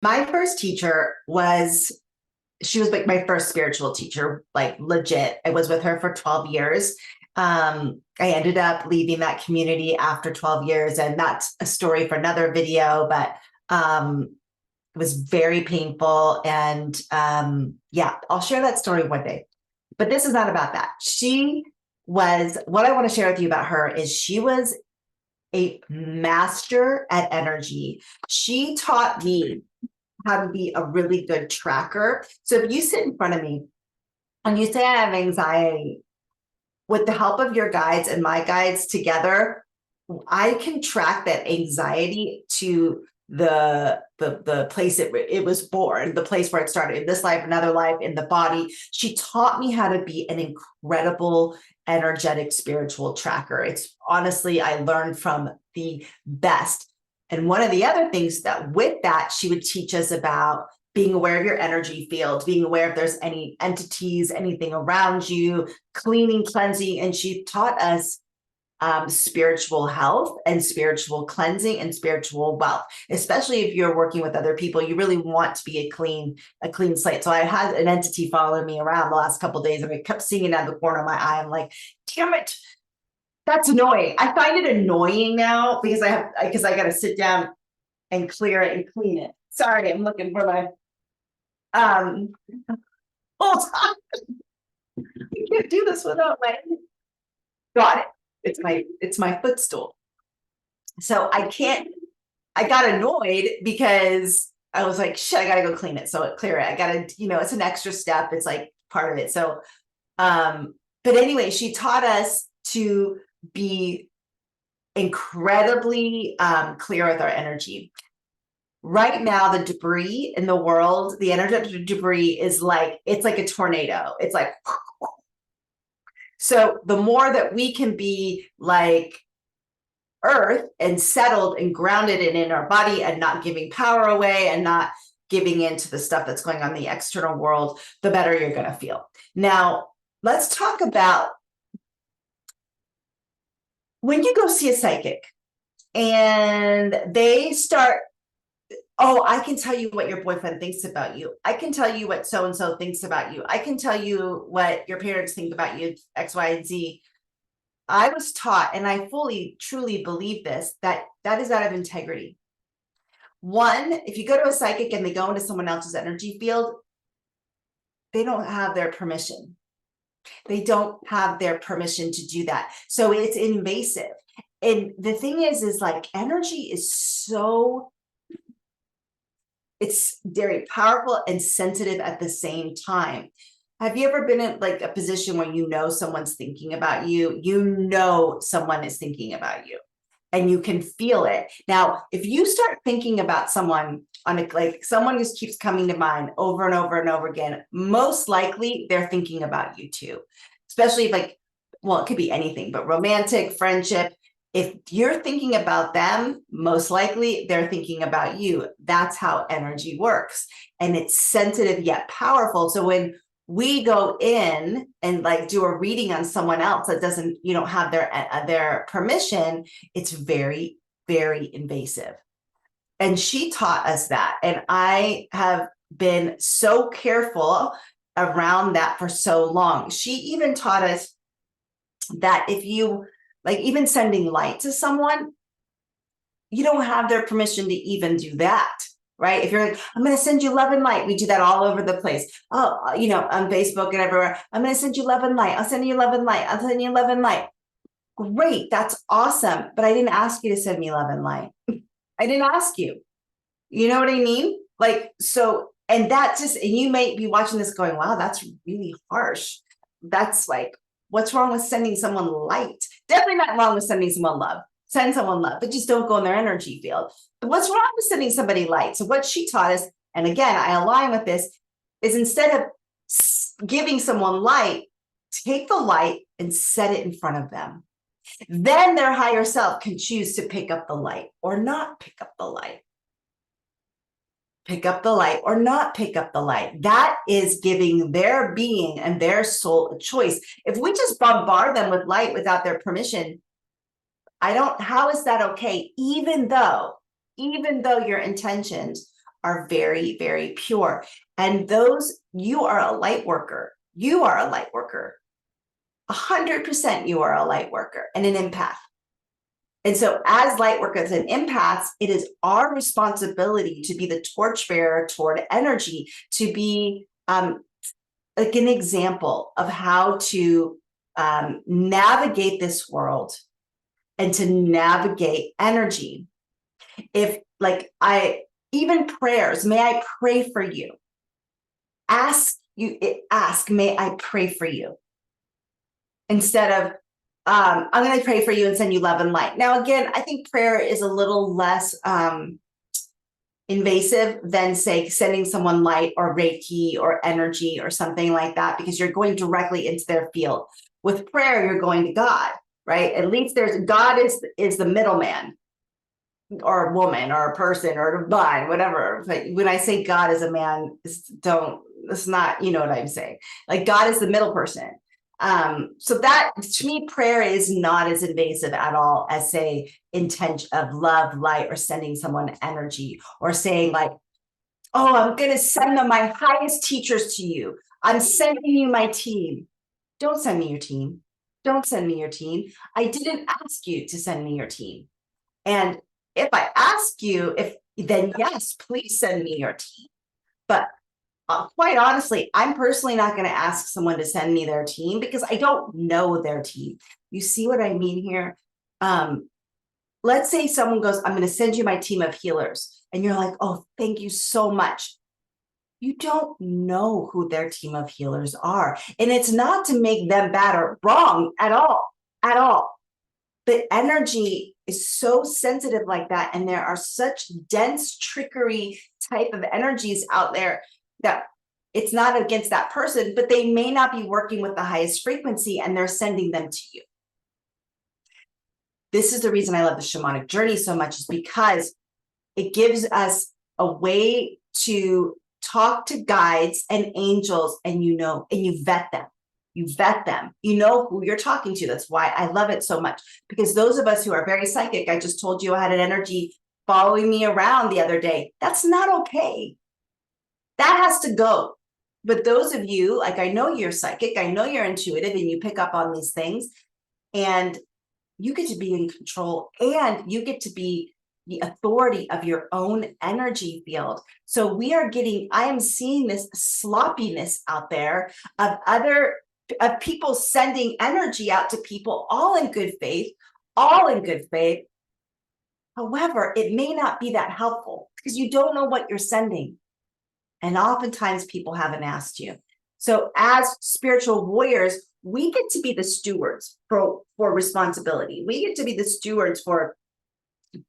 My first teacher she was like my first spiritual teacher, like legit. I was with her for 12 years. I ended up leaving that community after 12 years, and that's a story for another video, but it was very painful. And yeah, I'll share that story one day. But this is not about that. What I want to share with you about her is she was a master at energy. She taught me how to be a really good tracker. So if you sit in front of me and you say I have anxiety, with the help of your guides and my guides together, I can track that anxiety to the place it was born, the place where it started, in this life, another life, in the body. She taught me how to be an incredible energetic spiritual tracker. It's honestly, I learned from the best. And one of the other things that with that, she would teach us about being aware of your energy field, being aware if there's any entities, anything around you, cleaning, cleansing. And she taught us spiritual health and spiritual cleansing and spiritual wealth, especially if you're working with other people. You really want to be a clean slate. So I had an entity following me around the last couple of days, and I kept seeing it out of the corner of my eye. I'm like, damn it, that's annoying. I find it annoying now because I got to sit down and clear it and clean it. Sorry, I'm looking for my hold on. I can't do this without my got it. It's my footstool. So I got annoyed because I was like, shit, I gotta go clean it. So clear it. I gotta, it's an extra step. It's like part of it. So but anyway, she taught us to be incredibly clear with our energy. Right now, the debris in the world, the energetic debris is it's like a tornado. It's like, so the more that we can be like earth and settled and grounded and in our body and not giving power away and not giving into the stuff that's going on in the external world, the better you're going to feel. Now, let's talk about when you go see a psychic and they start, oh, I can tell you what your boyfriend thinks about you. I can tell you what so-and-so thinks about you. I can tell you what your parents think about you, X, Y, and Z. I was taught, and I fully, truly believe this, that is out of integrity. One, if you go to a psychic and they go into someone else's energy field, they don't have their permission. They don't have their permission to do that. So it's invasive. And the thing is like energy is it's very powerful and sensitive at the same time. Have you ever been in like a position where someone's thinking about you? Someone is thinking about you and you can feel it. Now, if you start thinking about someone someone who keeps coming to mind over and over and over again, most likely they're thinking about you too. Especially if it could be anything, but romantic, friendship. If you're thinking about them, most likely they're thinking about you. That's how energy works. And it's sensitive yet powerful. So when we go in and do a reading on someone else that you don't have their permission, it's very, very invasive. And she taught us that. And I have been so careful around that for so long. She even taught us that if you even sending light to someone, you don't have their permission to even do that, right? If you're like, I'm going to send you love and light. We do that all over the place. Oh, on Facebook and everywhere. I'm going to send you love and light. I'll send you love and light. I'll send you love and light. Great. That's awesome. But I didn't ask you to send me love and light. I didn't ask you. You know what I mean? And you may be watching this going, wow, that's really harsh. That's what's wrong with sending someone light? Definitely not wrong with sending someone love. Send someone love, but just don't go in their energy field. But what's wrong with sending somebody light? So what she taught us, and again, I align with this, is instead of giving someone light, take the light and set it in front of them. Then their higher self can choose to pick up the light or not pick up the light. Pick up the light or not pick up the light. That is giving their being and their soul a choice. If we just bombard them with light without their permission, how is that okay? Even though your intentions are very, very pure. And you are a light worker. You are a light worker. 100% you are a light worker and an empath. And so as light workers and empaths, it is our responsibility to be the torchbearer toward energy, to be like an example of how to navigate this world and to navigate energy. If even prayers, may I pray for you? Ask, may I pray for you? Instead of, I'm going to pray for you and send you love and light. Now, again, I think prayer is a little less invasive than, say, sending someone light or Reiki or energy or something like that, because you're going directly into their field. With prayer, you're going to God, right? At least God is the middleman, or a woman or a person or a divine, whatever. But when I say God is a man, it's not, you know what I'm saying? Like, God is the middle person. So that, to me, prayer is not as invasive at all as, say, intention of love, light, or sending someone energy, or saying like, oh, I'm going to send them my highest teachers to you. I'm sending you my team. Don't send me your team. Don't send me your team. I didn't ask you to send me your team. And if I ask you, then yes, please send me your team. But quite honestly, I'm personally not going to ask someone to send me their team because I don't know their team. You see what I mean here? Let's say someone goes, I'm going to send you my team of healers. And you're like, oh, thank you so much. You don't know who their team of healers are. And it's not to make them bad or wrong at all, at all. The energy is so sensitive like that. And there are such dense trickery type of energies out there that it's not against that person, but they may not be working with the highest frequency and they're sending them to you. This is the reason I love the shamanic journey so much, is because it gives us a way to talk to guides and angels, and you vet them. You vet them. You know who you're talking to. That's why I love it so much, because those of us who are very psychic, I just told you I had an energy following me around the other day. That's not okay. That has to go. But those of you, like, I know you're psychic, I know you're intuitive, and you pick up on these things, and you get to be in control, and you get to be the authority of your own energy field. So I am seeing this sloppiness out there of people sending energy out to people, all in good faith. However, it may not be that helpful because you don't know what you're sending. And oftentimes people haven't asked you. So as spiritual warriors, we get to be the stewards for responsibility. We get to be the stewards for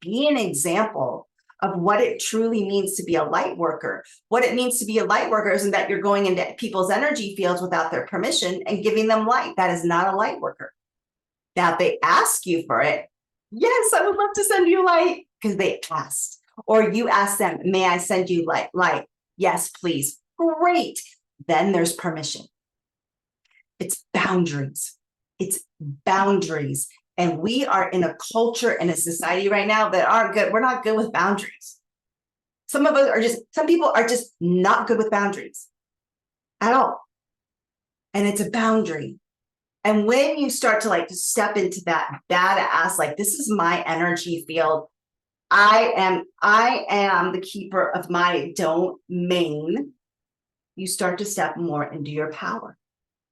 being an example of what it truly means to be a light worker. What it means to be a light worker isn't that you're going into people's energy fields without their permission and giving them light. That is not a light worker. Now, if they ask you for it, yes, I would love to send you light, because they asked. Or you ask them, may I send you light? Yes, please. Great. Then there's permission. It's boundaries. It's boundaries. And we are in a culture and a society right now that aren't good. We're not good with boundaries. Some people are just not good with boundaries at all. And it's a boundary. And when you start to step into that badass, like, this is my energy field, I am the keeper of my domain, you start to step more into your power.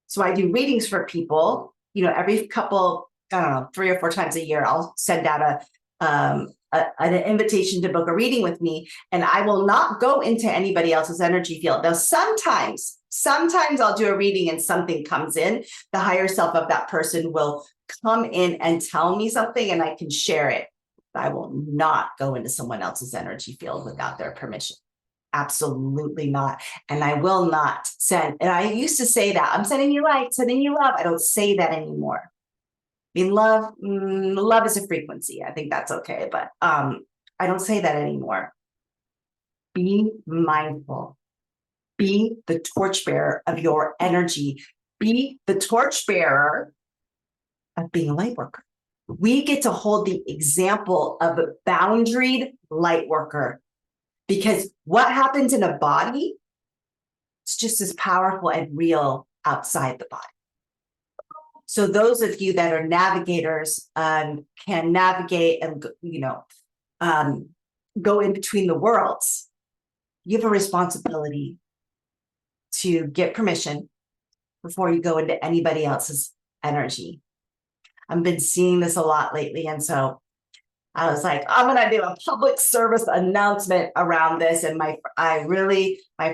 So I do readings for people, every couple, I don't know, 3 or 4 times a year, I'll send out an invitation to book a reading with me, and I will not go into anybody else's energy field. Now, sometimes I'll do a reading and something comes in, the higher self of that person will come in and tell me something and I can share it. I will not go into someone else's energy field without their permission. Absolutely not. And I will not send. And I used to say that I'm sending you light, sending you love. I don't say that anymore. I mean, love is a frequency. I think that's okay. But I don't say that anymore. Be mindful. Be the torchbearer of your energy. Be the torchbearer of being a light worker. We get to hold the example of a boundaried light worker, because what happens in a body, it's just as powerful and real outside the body. So those of you that are navigators can navigate and, go in between the worlds. You have a responsibility to get permission before you go into anybody else's energy. I've been seeing this a lot lately. And so I was like, I'm going to do a public service announcement around this. And my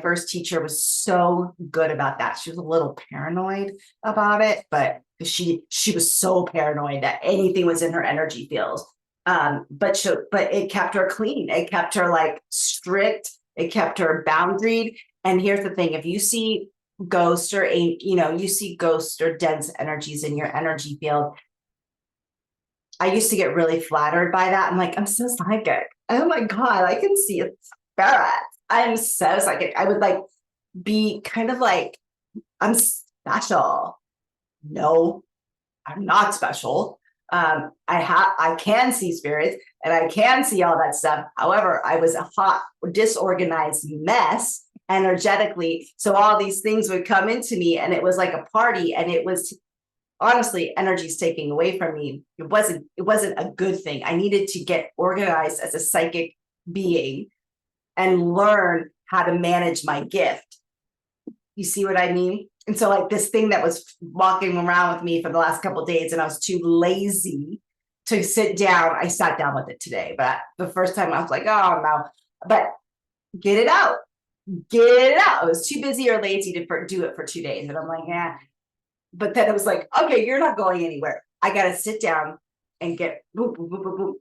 first teacher was so good about that. She was a little paranoid about it, but she was so paranoid that anything was in her energy field. But it kept her clean. It kept her like strict. It kept her boundaried. And here's the thing: if you see ghosts or you see ghosts or dense energies in your energy field, I used to get really flattered by that. I'm like, I'm so psychic. Oh my God, I can see a spirit. I'm so psychic. I would like be kind of like, I'm special. No, I'm not special. I can see spirits and I can see all that stuff. However, I was a hot, disorganized mess energetically. So all these things would come into me and it was like a party, and it was honestly energy's taking away from me. It wasn't a good thing. I needed to get organized as a psychic being and learn how to manage my gift. You see what I mean? And so like this thing that was walking around with me for the last couple of days, and I was too lazy to sit down. I sat down with it today, but the first time I was like, oh no, but get it out. Get it out. I was too busy or lazy to do it for 2 days. And I'm like, yeah. But then it was like, okay, you're not going anywhere. I got to sit down and get boop, boop, boop, boop, boop.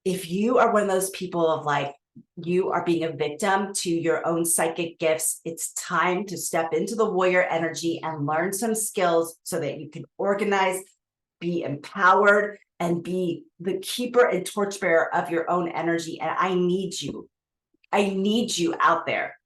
If you are one of those people of like, you are being a victim to your own psychic gifts, it's time to step into the warrior energy and learn some skills so that you can organize, be empowered, and be the keeper and torchbearer of your own energy. And I need you. I need you out there.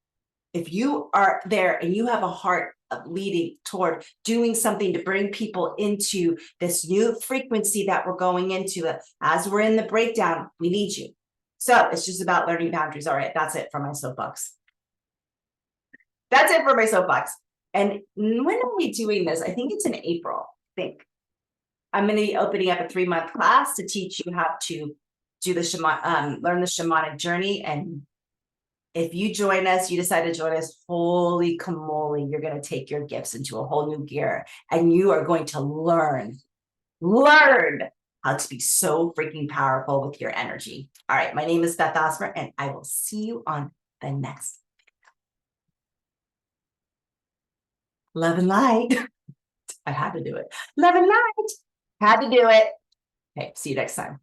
If you are there and you have a heart of leading toward doing something to bring people into this new frequency that we're going into, as we're in the breakdown, we need you. So it's just about learning boundaries. All right, that's it for my soapbox. That's it for my soapbox. And when are we doing this? I think it's in April. I think I'm going to be opening up a 3-month class to teach you how to do the learn the shamanic journey. And if you join us, you decide to join us, holy camole, you're going to take your gifts into a whole new gear, and you are going to learn how to be so freaking powerful with your energy. All right, my name is Beth Osmer, and I will see you on the next video. Love and light. I had to do it. Love and light. Had to do it. Okay, see you next time.